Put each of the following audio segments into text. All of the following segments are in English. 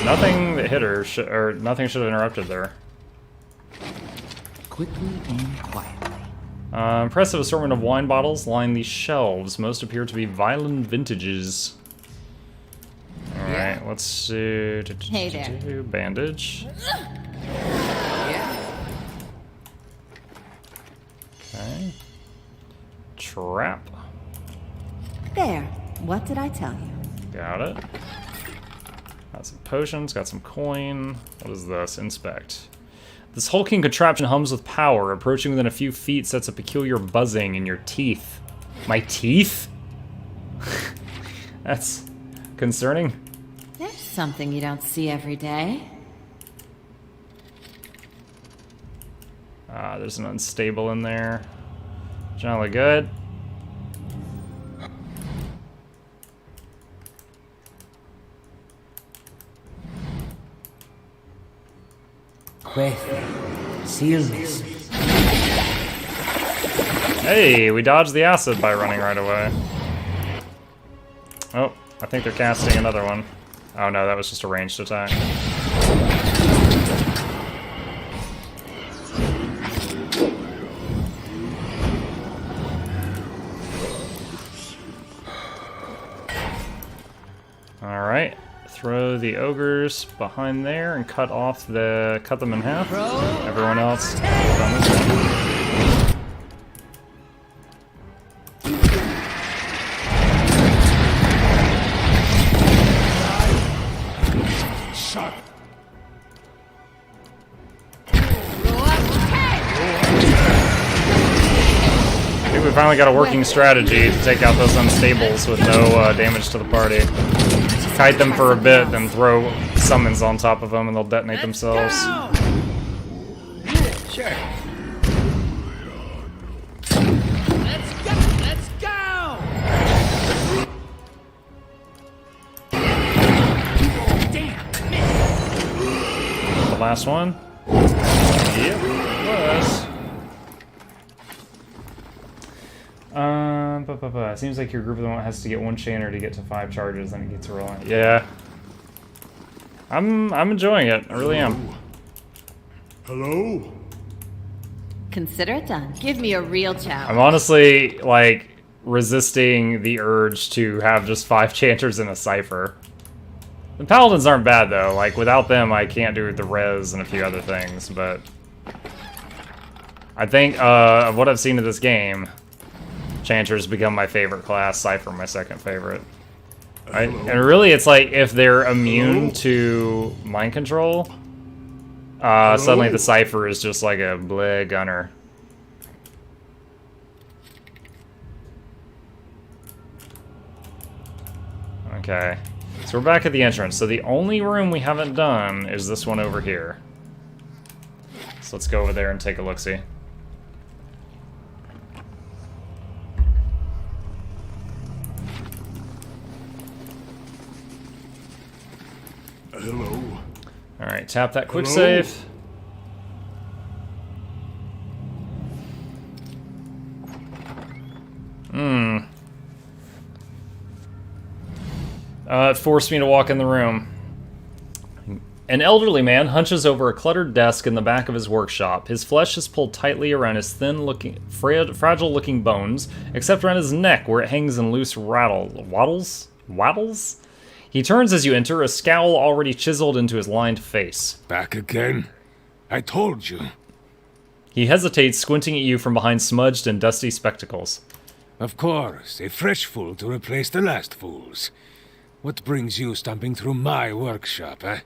Nothing that hit her, or nothing should have interrupted there. Quickly and quietly. Impressive assortment of wine bottles line these shelves. Most appear to be violent vintages. Alright, let's do... Hey there. Bandage. Yeah. Okay. Trap. There. What did I tell you? Got it. Got some potions, got some coin. What is this? Inspect. This hulking contraption hums with power. Approaching within a few feet sets a peculiar buzzing in your teeth. My teeth? That's concerning. There's something you don't see every day. There's an unstable in there. Generally good. Sealness. Hey, we dodged the acid by running right away. Oh, I think they're casting another one. Oh no, that was just a ranged attack. Alright, throw the ogres behind there and cut them in half. Everyone else, hold on this one. I think we finally got a working strategy to take out those unstables with no damage to the party. Kite them for a bit, then throw summons on top of them and they'll detonate themselves. Sure. Let's go! Damn, The last one? Yep, it was. It seems like your group of them has to get one chanter to get to 5 charges, then it gets rolling. Yeah. I'm enjoying it. I really am. Hello? Consider it done. Give me a real challenge. I'm honestly, like, resisting the urge to have just 5 chanters in a cipher. The paladins aren't bad, though. Like, without them, I can't do the res and a few other things, but... I think, of what I've seen of this game... Chanter's become my favorite class, Cypher my second favorite. Right? And really, it's like, if they're immune to mind control, suddenly the Cypher is just like a bleh gunner. Okay. So we're back at the entrance. So the only room we haven't done is this one over here. So let's go over there and take a look-see. Hello? Alright, tap that quick save. It forced me to walk in the room. An elderly man hunches over a cluttered desk in the back of his workshop. His flesh is pulled tightly around his thin-looking, fragile-looking bones, except around his neck, where it hangs in loose waddles? He turns as you enter, a scowl already chiseled into his lined face. Back again? I told you. He hesitates, squinting at you from behind smudged and dusty spectacles. Of course, a fresh fool to replace the last fools. What brings you stomping through my workshop, eh?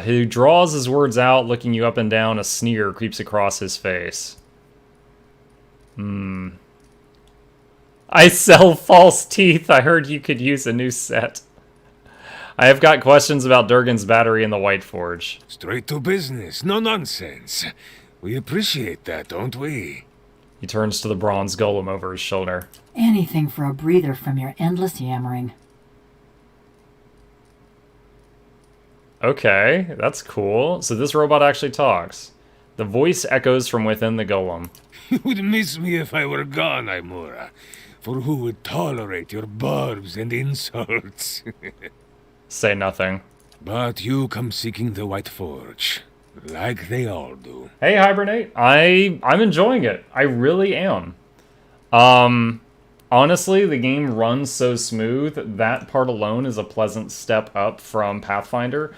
He draws his words out, looking you up and down. A sneer creeps across his face. I sell false teeth. I heard you could use a new set. I have got questions about Durgan's battery in the White Forge. Straight to business, no nonsense. We appreciate that, don't we? He turns to the bronze golem over his shoulder. Anything for a breather from your endless yammering. Okay, that's cool. So this robot actually talks. The voice echoes from within the golem. You would miss me if I were gone, Aimura. For who would tolerate your barbs and insults? say nothing. But you come seeking the White Forge, like they all do. Hey, Hibernate. I'm enjoying it. I really am. Honestly, the game runs so smooth, that part alone is a pleasant step up from Pathfinder.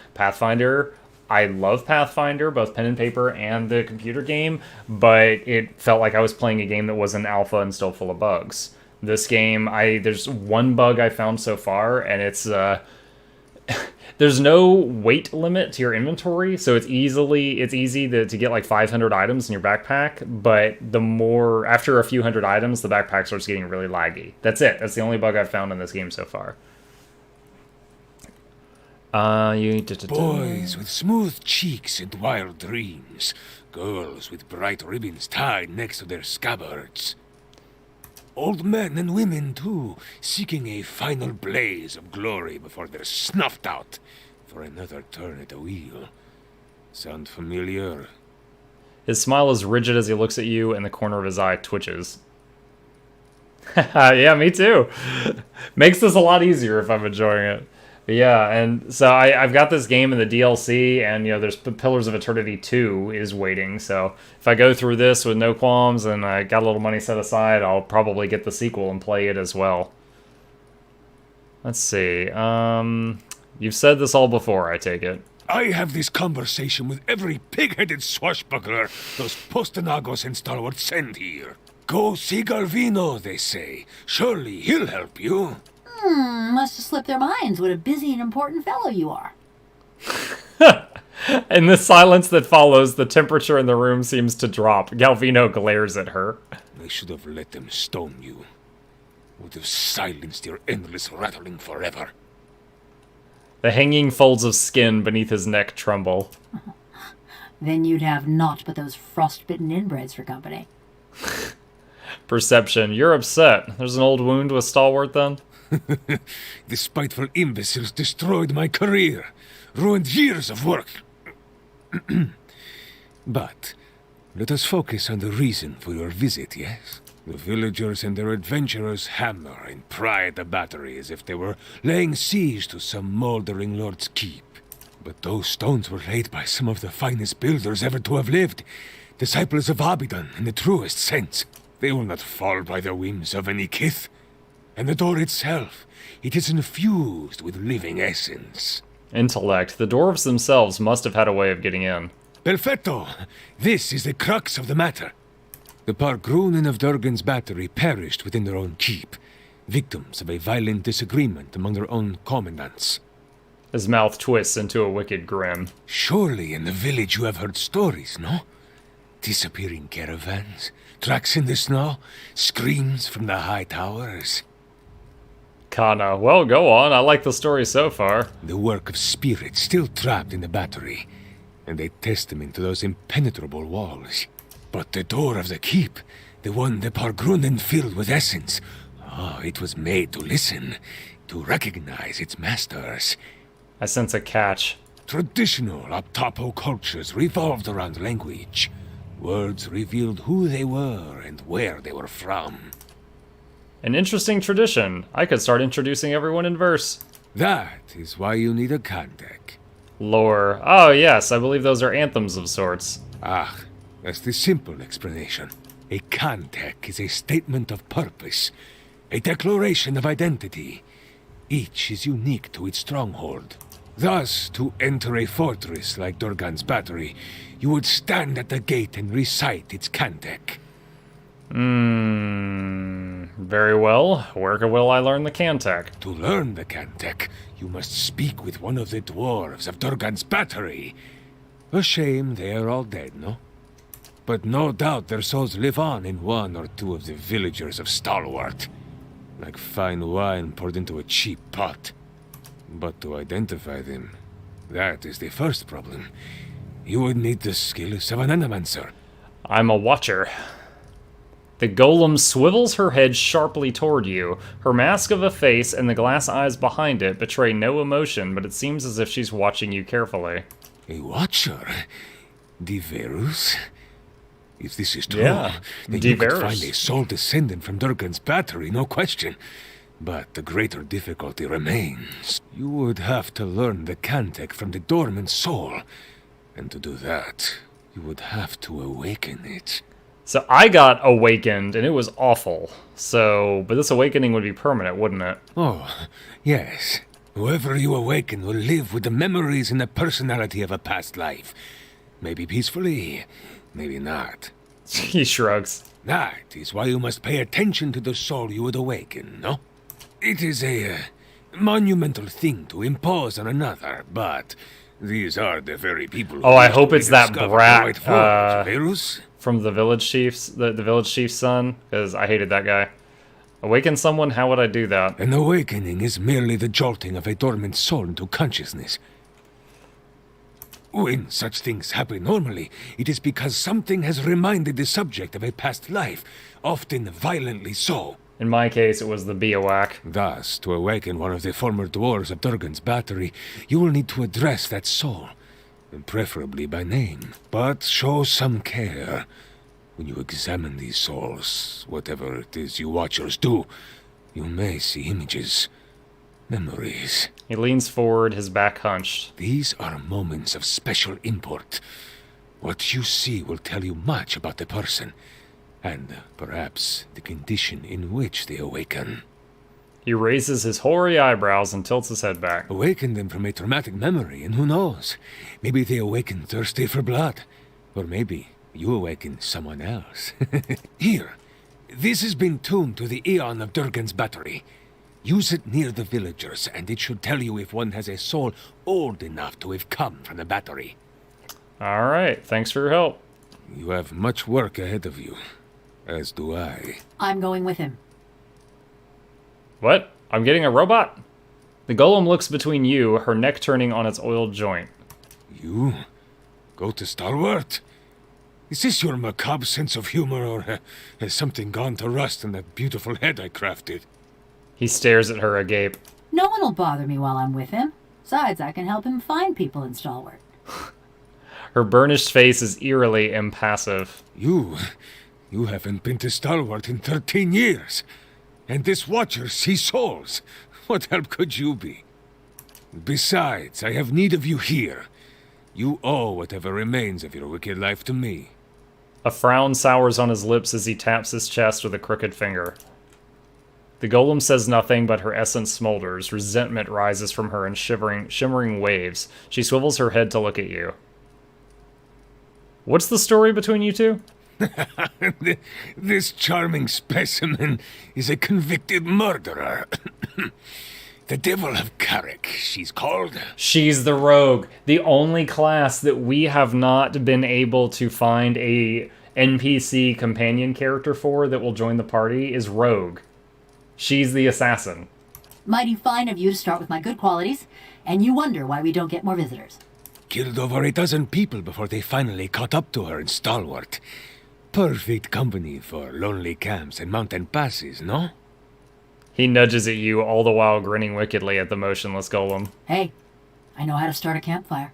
I love Pathfinder, both pen and paper and the computer game, but it felt like I was playing a game that was an alpha and still full of bugs. This game, there's one bug I found so far, and it's there's no weight limit to your inventory, so it's easy to get like 500 items in your backpack, but after a few hundred items, the backpack starts getting really laggy. That's it. That's the only bug I've found in this game so far. Boys with smooth cheeks and wild dreams. Girls with bright ribbons tied next to their scabbards. Old men and women, too, seeking a final blaze of glory before they're snuffed out for another turn at the wheel. Sound familiar? His smile is rigid as he looks at you, and the corner of his eye twitches. Yeah, me too. Makes this a lot easier if I'm enjoying it. But yeah, and so I've got this game in the DLC, and there's Pillars of Eternity 2 is waiting. So if I go through this with no qualms and I got a little money set aside, I'll probably get the sequel and play it as well. Let's see. You've said this all before, I take it. I have this conversation with every pig-headed swashbuckler those Postenagos and stalwarts send here. Go see Garvino, they say. Surely he'll help you. Must have slipped their minds what a busy and important fellow you are. In the silence that follows, the temperature in the room seems to drop. Galvino glares at her. I should have let them stone you. Would have silenced your endless rattling forever. The hanging folds of skin beneath his neck tremble. Then you'd have naught but those frostbitten inbreds for company. Perception. You're upset. There's an old wound with Stalwart, then? The spiteful imbeciles destroyed my career, ruined years of work. But let us focus on the reason for your visit, yes? The villagers and their adventurers hammer and pry at the battery as if they were laying siege to some moldering lord's keep. But those stones were laid by some of the finest builders ever to have lived, disciples of Abidan in the truest sense. They will not fall by the whims of any kith. And the door itself, it is infused with living essence. Intellect. The dwarves themselves must have had a way of getting in. Perfetto! This is the crux of the matter. The Pargrunen of Durgan's battery perished within their own keep, victims of a violent disagreement among their own commandants. His mouth twists into a wicked grin. Surely in the village you have heard stories, no? Disappearing caravans, tracks in the snow, screams from the high towers. Kana. Well, go on. I like the story so far. The work of spirits still trapped in the battery, and a testament to those impenetrable walls. But the door of the keep, the one the Pargrunen filled with essence, it was made to listen, to recognize its masters. I sense a catch. Traditional Aptapo cultures revolved around language. Words revealed who they were and where they were from. An interesting tradition. I could start introducing everyone in verse. That is why you need a Kantek. Lore. Oh, yes, I believe those are anthems of sorts. That's the simple explanation. A Kantek is a statement of purpose, a declaration of identity. Each is unique to its stronghold. Thus, to enter a fortress like Durgan's battery, you would stand at the gate and recite its Kantek. Very well. Where will I learn the Kantek? To learn the Kantek, you must speak with one of the dwarves of Durgan's battery. A shame they are all dead, no? But no doubt their souls live on in one or two of the villagers of Stalwart. Like fine wine poured into a cheap pot. But to identify them, that is the first problem. You would need the skills of an animancer. I'm a watcher. The golem swivels her head sharply toward you. Her mask of a face and the glass eyes behind it betray no emotion, but it seems as if she's watching you carefully. A watcher? Diverus? If this is true, Yeah, then you could Diverus. find a sole descendant from Durgan's battery, no question. But the greater difficulty remains. You would have to learn the Cantic from the dormant soul. And to do that, you would have to awaken it. So I got awakened, and it was awful. So, but this awakening would be permanent, wouldn't it? Oh, yes. Whoever you awaken will live with the memories and the personality of a past life. Maybe peacefully, maybe not. He shrugs. That is why you must pay attention to the soul you would awaken, no? It is a monumental thing to impose on another, but these are the very people who Oh, I wish hope to it's that rediscover the brat, White Forge, Verus. From the village chief's, the village chief's son, because I hated that guy. Awaken someone? How would I do that? An awakening is merely the jolting of a dormant soul into consciousness. When such things happen normally, it is because something has reminded the subject of a past life, often violently so. In my case, it was the Biowac. Thus, to awaken one of the former dwarves of Durgan's battery, you will need to address that soul, and preferably by name. But show some care. When you examine these souls, whatever it is you watchers do, you may see images, memories. He leans forward, his back hunched. These are moments of special import. What you see will tell you much about the person, and perhaps the condition in which they awaken. He raises his hoary eyebrows and tilts his head back. Awaken them from a traumatic memory, and who knows? Maybe they awaken thirsty for blood. Or maybe you awaken someone else. Here, this has been tuned to the Eon of Durgan's battery. Use it near the villagers, and it should tell you if one has a soul old enough to have come from the battery. Alright, thanks for your help. You have much work ahead of you. As do I. I'm going with him. What? I'm getting a robot? The golem looks between you, her neck turning on its oiled joint. You? Go to Stalwart? Is this your macabre sense of humor, or has something gone to rust in that beautiful head I crafted? He stares at her agape. No one will bother me while I'm with him. Besides, I can help him find people in Stalwart. Her burnished face is eerily impassive. You haven't been to Stalwart in 13 years. And this watcher sees souls. What help could you be? Besides, I have need of you here. You owe whatever remains of your wicked life to me. A frown sours on his lips as he taps his chest with a crooked finger. The golem says nothing, but her essence smolders. Resentment rises from her in shimmering waves. She swivels her head to look at you. What's the story between you two? This charming specimen is a convicted murderer. The Devil of Carrick, she's called. She's the rogue. The only class that we have not been able to find a NPC companion character for that will join the party is rogue. She's the assassin. Mighty fine of you to start with my good qualities, and you wonder why we don't get more visitors. Killed over a dozen people before they finally caught up to her in Stalwart. Perfect company for lonely camps and mountain passes, no? He nudges at you, all the while grinning wickedly at the motionless golem. Hey, I know how to start a campfire.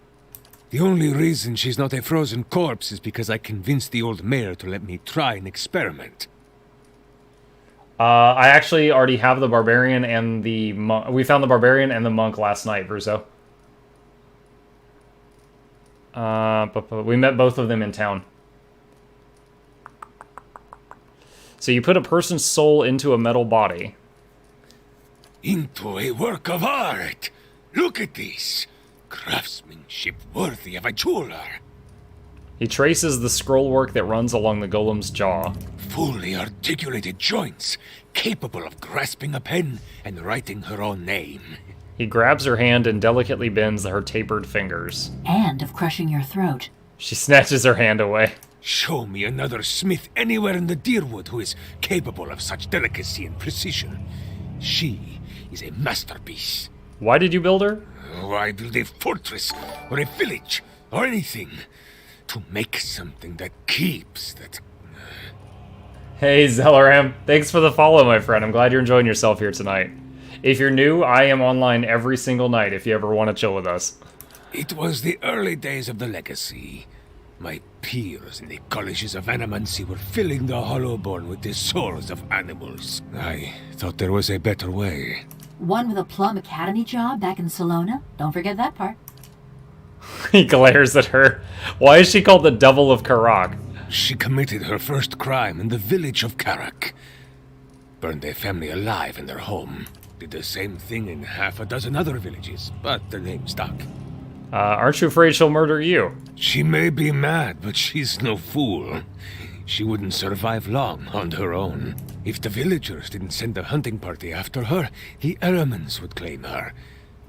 The only reason she's not a frozen corpse is because I convinced the old mayor to let me try an experiment. I actually already have the barbarian and the monk. We found the barbarian and the monk last night, Verzo. We met both of them in town. So you put a person's soul into a metal body. Into a work of art! Look at this! Craftsmanship worthy of a jeweler! He traces the scrollwork that runs along the golem's jaw. Fully articulated joints, capable of grasping a pen and writing her own name. He grabs her hand and delicately bends her tapered fingers. And of crushing your throat. She snatches her hand away. Show me another smith anywhere in the Deerwood who is capable of such delicacy and precision. She is a masterpiece. Why did you build her? Why build a fortress or a village or anything? To make something that keeps, that... Hey, Zelaram. Thanks for the follow, my friend. I'm glad you're enjoying yourself here tonight. If you're new, I am online every single night if you ever want to chill with us. It was the early days of the Legacy. My peers in the colleges of Animancy were filling the Hollowborn with the souls of animals. I thought there was a better way. One with a Plum Academy job back in Salona? Don't forget that part. He glares at her. Why is she called the Devil of Karak? She committed her first crime in the village of Karak. Burned a family alive in their home. Did the same thing in half a dozen other villages, but the name stuck. Aren't you afraid she'll murder you? She may be mad, but she's no fool. She wouldn't survive long on her own. If the villagers didn't send a hunting party after her, the elements would claim her.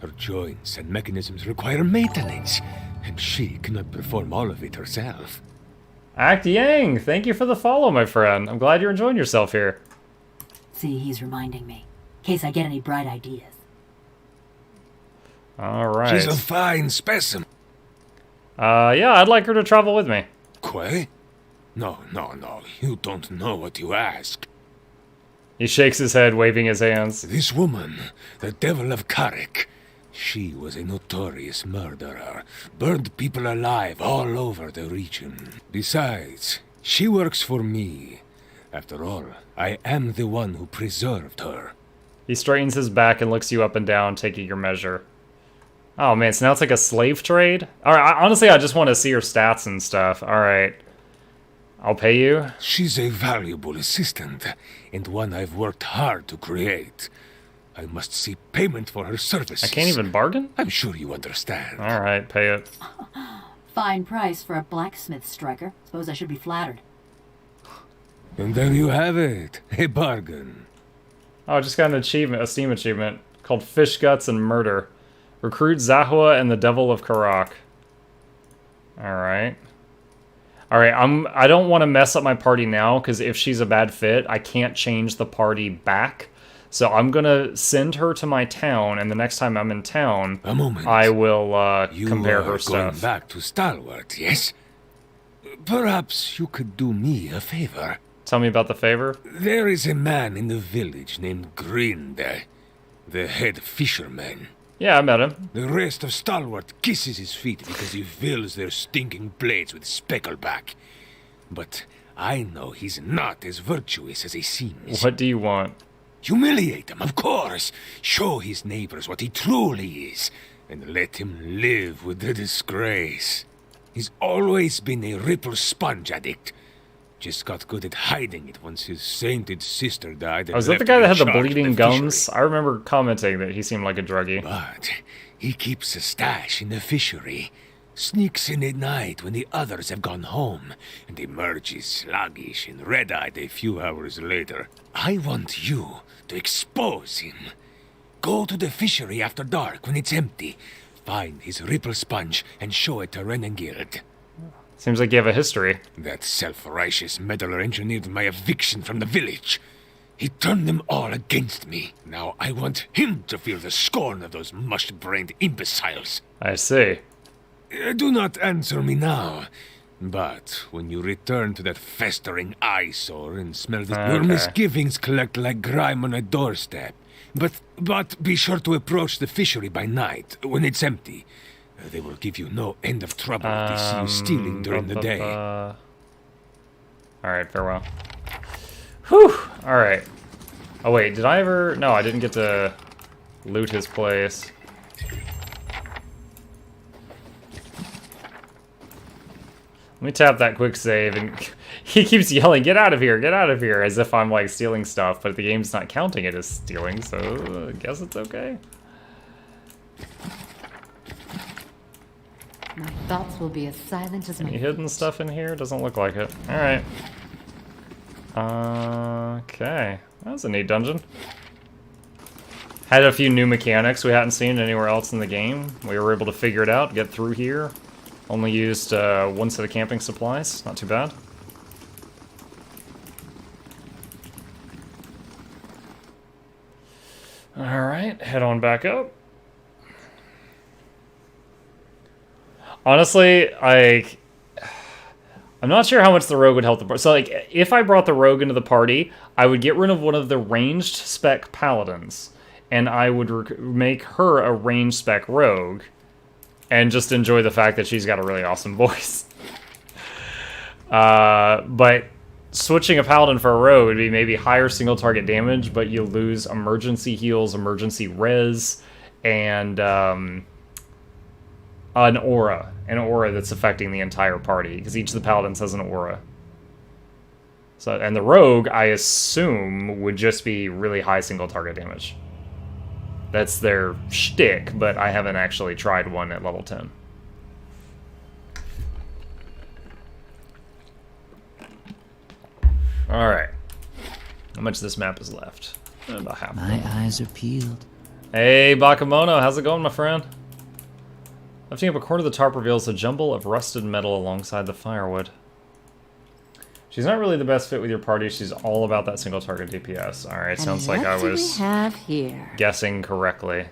Her joints and mechanisms require maintenance, and she cannot perform all of it herself. Act Yang, thank you for the follow, my friend. I'm glad you're enjoying yourself here. See, he's reminding me. In case I get any bright ideas. Alright. She's a fine specimen. Yeah, I'd like her to travel with me. Quay? No. You don't know what you ask. He shakes his head, waving his hands. This woman, the Devil of Karak, she was a notorious murderer. Burned people alive all over the region. Besides, she works for me. After all, I am the one who preserved her. He straightens his back and looks you up and down, taking your measure. Oh man, so now it's like a slave trade? Alright, honestly, I just want to see her stats and stuff. Alright. I'll pay you. She's a valuable assistant, and one I've worked hard to create. I must see payment for her services. I can't even bargain? I'm sure you understand. Alright, pay it. Fine price for a blacksmith striker. Suppose I should be flattered. And there you have it, a bargain. Oh, I just got an achievement, a Steam achievement, called Fish Guts and Murder. Recruit Zahua and the Devil of Karak. Alright. Alright, I don't want to mess up my party now, because if she's a bad fit, I can't change the party back. So I'm gonna send her to my town, and the next time I'm in town, A moment. I will compare her You are going stuff. back to Stalwart, yes? Perhaps you could do me a favor. Tell me about the favor. There is a man in the village named Grinde, the head fisherman. Yeah, I met him. The rest of Stalwart kisses his feet because he fills their stinking blades with speckleback. But I know he's not as virtuous as he seems. What do you want? Humiliate him, of course. Show his neighbors what he truly is, and let him live with the disgrace. He's always been a Ripple sponge addict. Just got good at hiding it once his sainted sister died. Oh, is that the guy that had the bleeding gums? I remember commenting that he seemed like a druggie. But he keeps a stash in the fishery. Sneaks in at night when the others have gone home, and emerges sluggish and red-eyed a few hours later. I want you to expose him. Go to the fishery after dark when it's empty. Find his Ripple sponge and show it to Renengild. Seems like you have a history. That self-righteous meddler engineered my eviction from the village. He turned them all against me. Now I want him to feel the scorn of those mush-brained imbeciles. I see. Do not answer me now. But when you return to that festering eyesore and smell that your Okay. misgivings collect like grime on a doorstep. But be sure to approach the fishery by night, when it's empty. They will give you no end of trouble if they see you stealing during the day. Alright, farewell. Whew! Alright. Oh wait, did I ever... No, I didn't get to loot his place. Let me tap that quick save, and he keeps yelling, get out of here, as if I'm, like, stealing stuff, but the game's not counting it as stealing, so I guess it's okay. My thoughts will be as silent as my... Any hidden stuff in here? Doesn't look like it. Alright. Okay. That was a neat dungeon. Had a few new mechanics we hadn't seen anywhere else in the game. We were able to figure it out, get through here. Only used one set of camping supplies. Not too bad. Alright, head on back up. Honestly, I'm not sure how much the rogue would help the party. So, like, if I brought the rogue into the party, I would get rid of one of the ranged spec paladins, and I would make her a ranged spec rogue, and just enjoy the fact that she's got a really awesome voice. But switching a paladin for a rogue would be maybe higher single target damage, but you lose emergency heals, emergency res, and an aura that's affecting the entire party, because each of the paladins has an aura. So, and the rogue, I assume, would just be really high single target damage. That's their shtick, but I haven't actually tried one at level 10. Alright. How much of this map is left? About half. My eyes are peeled. Hey, Bakamono, how's it going, my friend? Lifting up a corner of the tarp reveals a jumble of rusted metal alongside the firewood. She's not really the best fit with your party. She's all about that single target DPS. Alright, sounds like I was What do we have here? guessing correctly.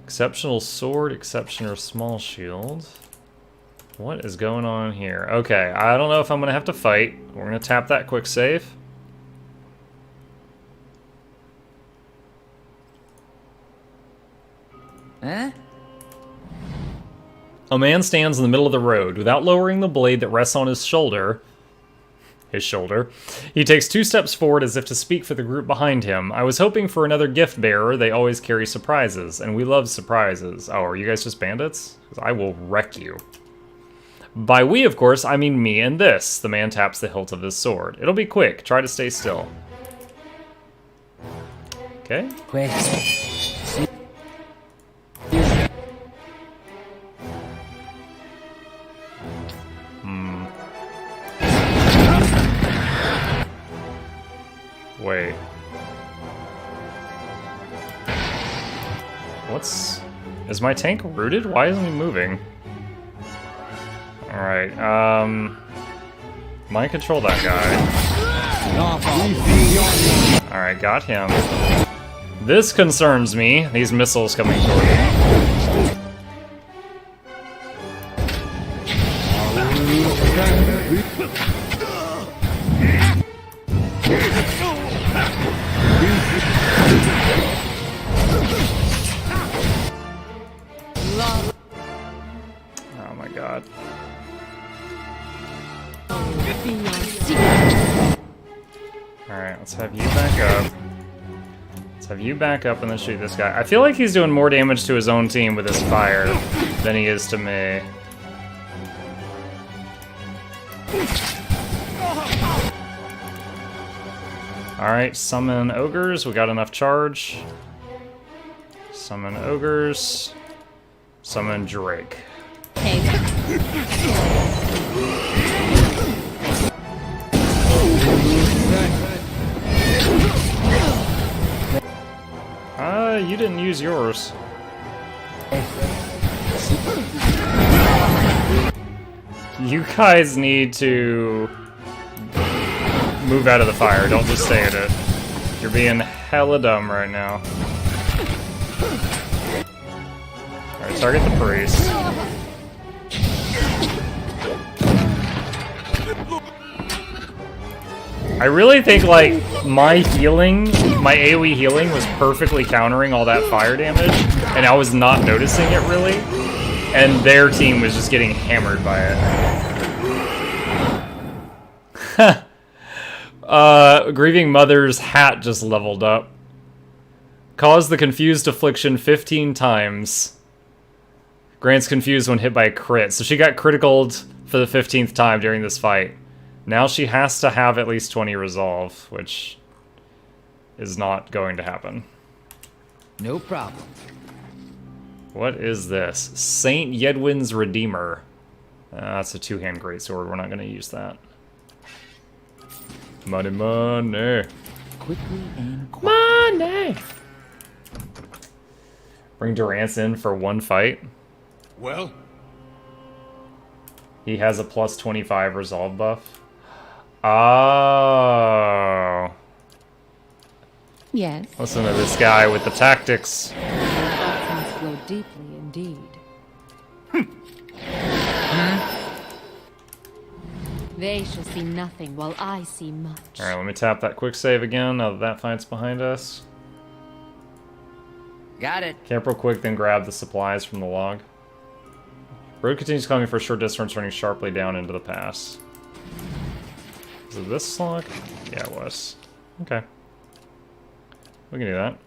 Exceptional sword, exceptional small shield. What is going on here? Okay, I don't know if I'm gonna have to fight. We're gonna tap that quick save. Huh? A man stands in the middle of the road. Without lowering the blade that rests on his shoulder, he takes 2 steps forward as if to speak for the group behind him. I was hoping for another gift bearer. They always carry surprises, and we love surprises. Oh, are you guys just bandits? 'Cause I will wreck you. By we, of course, I mean me and this. The man taps the hilt of his sword. It'll be quick. Try to stay still. Okay. Quick. Wait. Is my tank rooted? Why isn't he moving? Alright, mind control that guy. Alright, got him. This concerns me, these missiles coming toward me. Oh my god. Alright, let's have you back up. Let's have you back up and then shoot this guy. I feel like he's doing more damage to his own team with his fire than he is to me. Alright, summon ogres. We got enough charge. Summon ogres. Summon Drake. You didn't use yours. You guys need to move out of the fire. Don't just stay in it. You're being hella dumb right now. Alright, target the priest. I really think, like, my healing, my AoE healing was perfectly countering all that fire damage, and I was not noticing it, really. And their team was just getting hammered by it. Grieving Mother's hat just leveled up. Cause the confused affliction 15 times. Grant's confused when hit by a crit. So she got criticaled for the 15th time during this fight. Now she has to have at least 20 resolve, which is not going to happen. No problem. What is this? Saint Yedwin's Redeemer. That's a 2-hand greatsword. We're not going to use that. Money, money. Quickly and quietly. Money! Bring Durance in for one fight. Well? He has a plus 25 resolve buff. Oh. Yes. Listen to this guy with the tactics. Thoughts must flow deeply indeed. They shall see nothing while I see much. Alright, let me tap that quick save again now that that fight's behind us. Got it. Camp real quick, then grab the supplies from the log. Road continues climbing for a short distance, running sharply down into the pass. Is it this log? Yeah, it was. Okay. We can do that.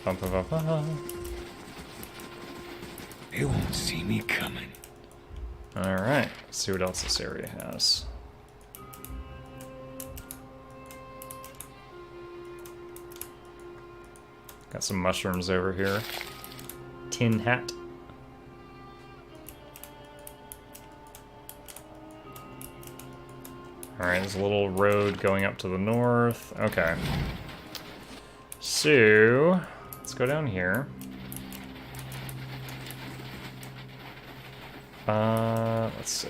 Bum, bum, bum, bum. They won't see me coming. Alright, let's see what else this area has. Got some mushrooms over here. Tin hat. Alright, there's a little road going up to the north. Okay. So, let's go down here. Let's see.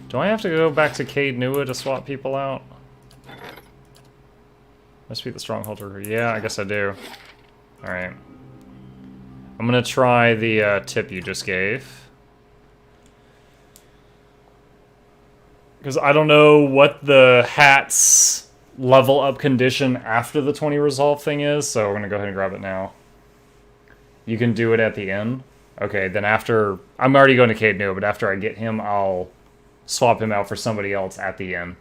Do I have to go back to Cade Nua to swap people out? Must be the stronghold over here. Yeah, I guess I do. Alright. I'm gonna try the tip you just gave. Because I don't know what the hat's level up condition after the 20 resolve thing is, so we're gonna go ahead and grab it now. You can do it at the end? Okay, then after... I'm already going to Cade Nua, but after I get him, I'll swap him out for somebody else at the end.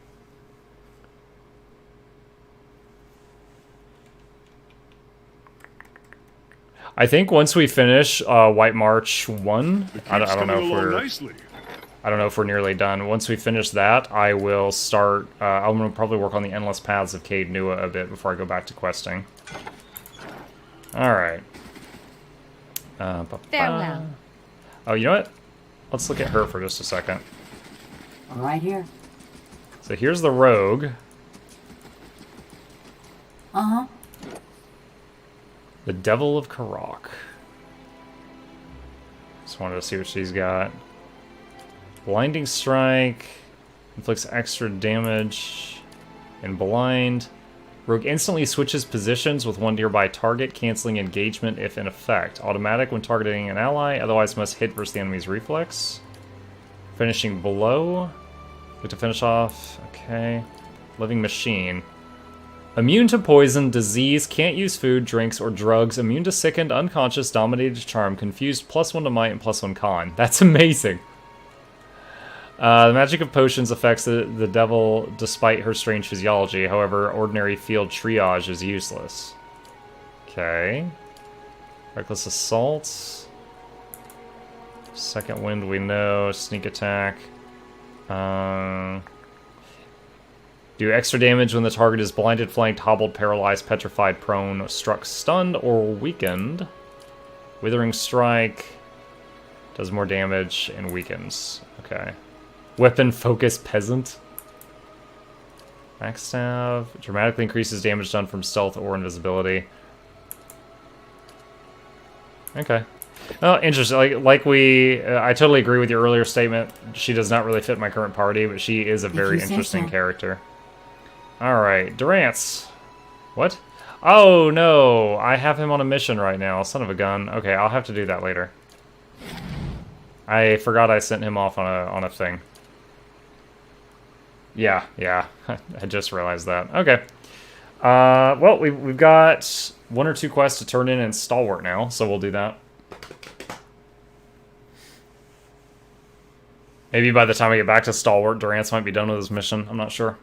I think once we finish White March 1, I don't know if we're... I don't know if we're nearly done. Once we finish that, I will start... I'm going to probably work on the Endless Paths of Cade Nua a bit before I go back to questing. Alright. Farewell. Oh, you know what? Let's look at her for just a second. Right here. So here's the rogue. Uh-huh. The Devil of Karok. Just wanted to see what she's got. Blinding Strike. Inflicts extra damage. And Blind. Rogue instantly switches positions with one nearby target, canceling engagement if in effect. Automatic when targeting an ally, otherwise must hit versus the enemy's reflex. Finishing below. Get to finish off. Okay. Living Machine. Immune to poison, disease, can't use food, drinks, or drugs. Immune to sickened, unconscious, dominated, charm, confused, +1 to might, and +1 con. That's amazing. The magic of potions affects the devil despite her strange physiology. However, ordinary field triage is useless. Okay. Reckless assault. Second wind we know. Sneak attack. Do extra damage when the target is blinded, flanked, hobbled, paralyzed, petrified, prone, struck, stunned, or weakened. Withering Strike does more damage and weakens. Okay. Weapon Focus Peasant. Backstab dramatically increases damage done from stealth or invisibility. Okay. Oh, interesting. Like we, I totally agree with your earlier statement. She does not really fit my current party, but she is a very interesting character. All right, Durance. What? Oh no, I have him on a mission right now. Son of a gun. Okay, I'll have to do that later. I forgot I sent him off on a thing. Yeah. I just realized that. Okay. Well, we've got 1 or 2 quests to turn in Stalwart now, so we'll do that. Maybe by the time I get back to Stalwart, Durance might be done with his mission. I'm not sure.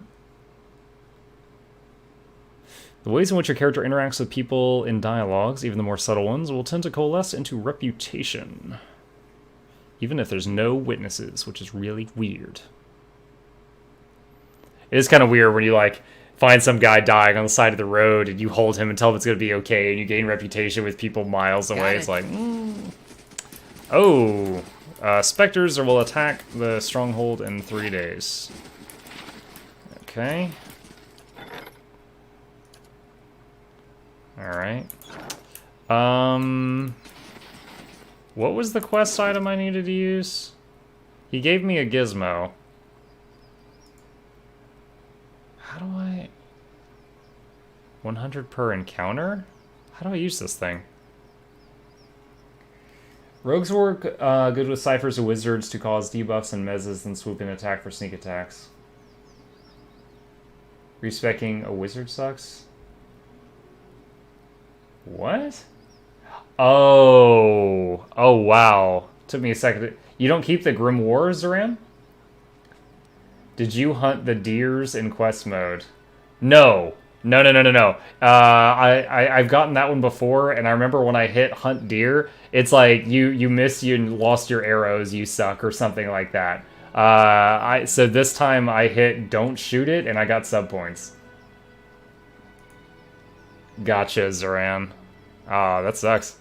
The ways in which your character interacts with people in dialogues, even the more subtle ones, will tend to coalesce into reputation. Even if there's no witnesses, which is really weird. It is kind of weird when you, like, find some guy dying on the side of the road and you hold him and tell him it's going to be okay and you gain reputation with people miles away. It's like, Oh! Spectres will attack the stronghold in 3 days. Okay. Alright. What was the quest item I needed to use? He gave me a gizmo. How do I... 100 per encounter? How do I use this thing? Rogues work good with ciphers and wizards to cause debuffs and mezzes and swoop in attack for sneak attacks. Respecking a wizard sucks? What? Oh. Oh, wow. Took me a second. You don't keep the grimoires around? Did you hunt the deers in quest mode? No. No, no, no, no, no. I've gotten that one before, and I remember when I hit hunt deer, it's like you missed, you lost your arrows, you suck, or something like that. So this time I hit don't shoot it, and I got sub points. Gotcha, Zoran. Ah, that sucks.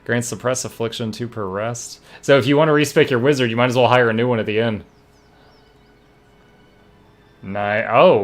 Grant suppress affliction 2 per rest. So if you want to respec your wizard, you might as well hire a new one at the end. Oh,